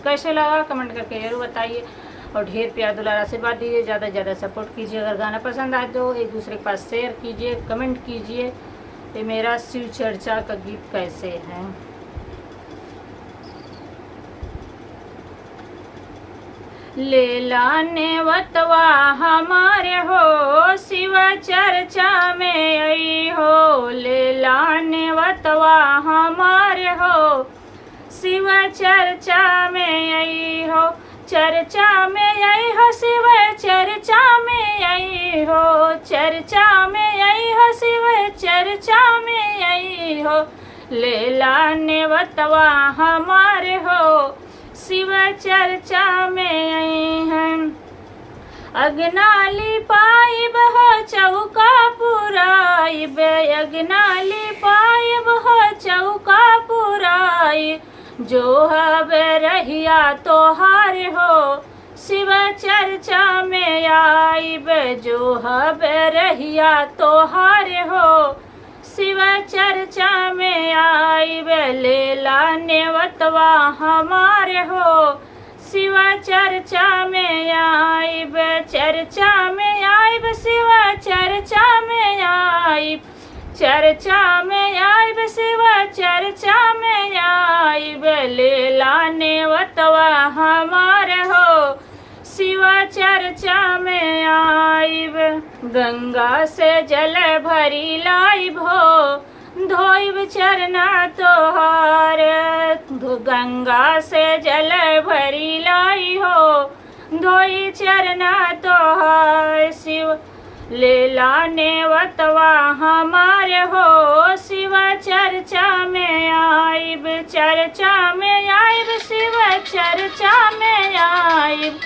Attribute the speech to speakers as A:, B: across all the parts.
A: कैसे लगा कमेंट करके जरूर बताइए और ढेर प्यार दुलार आशीर्वाद दीजिए, ज़्यादा से ज़्यादा सपोर्ट कीजिए। अगर गाना पसंद आए तो एक दूसरे के पास शेयर कीजिए, कमेंट कीजिए। ये मेरा शिव चर्चा का गीत कैसे है। लेला नेवतवा हमारे हो, शिव चर्चा में आई हो। लेला नेवतवा हमारे हो, शिव चर्चा में आई हो। चर्चा में आई हो, शिव चर्चा में आई हो। चर्चा में आई हो, शिव चर्चा में आई हो। लेला नेवतवा हमारे हो, शिव चर्चा में आई हैं। अग्नाली पाइब हो, चौका पुराइब। अग्नाली पाइब हो, चौका पुराई। जो हब रहिया तोहार हो, शिव चर्चा में आइब। जो हब रहिया तोहार हो, शिव चर्चा में आइब। लेला नेवतवा हमारे हो, शिव चर्चा में आइब। चर्चा में आइब, शिव चर्चा में आइब। चर्चा में आइब, शिव चर्चा में आइब। लेला नेवतवा हमारे हो, शिव चर्चा में आइब। गंगा से जल भरी लाइब हो, धोइब चरना तोहार। गंगा से जल भरी लाई हो, धोई चरना तोहार। शिव लेला नेवतवा हमारे हो, शिव चर्चा में आइब। चर्चा में आइब, शिव चर्चा में आइब।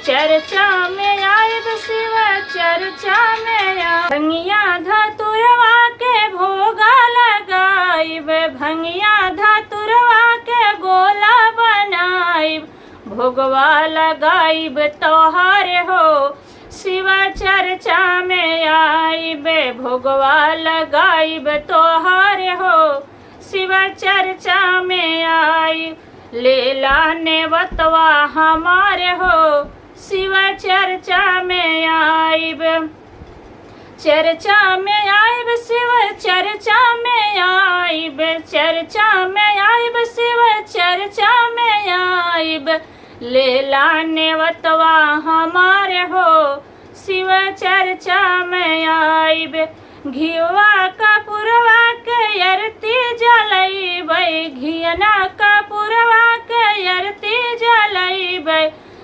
A: चर्चा में आइब, शिव चर्चा में आइब। भंगिया धतुरवा के भोगा लगाइब। भंगिया धतुरवा के गोला बनाइब। भोगवा लगाइब तोहार हो, शिव चर्चा में आइब। भोगवा लगाइब तोहार हो, शिव चर्चा में आइब। लेला नेवतवा हमारे हो, शिव चर्चा में आइब। चर्चा में आइब, शिव चर्चा में आइब। चर्चा में आइब, शिव चर्चा में आइब। लेला नेवतवा हमारे हो, शिव चर्चा में आइब। घिवा कपूरवा के अरती जलैब। घियना कपूरवा के अरती जलैब।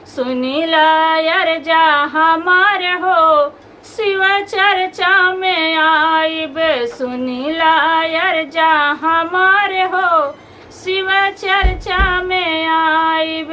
A: सुनीला अर्जा हमारे हो, शिव चर्चा में आइब। सुनीला अर्जा हमारे हो, शिव चर्चा में आइब।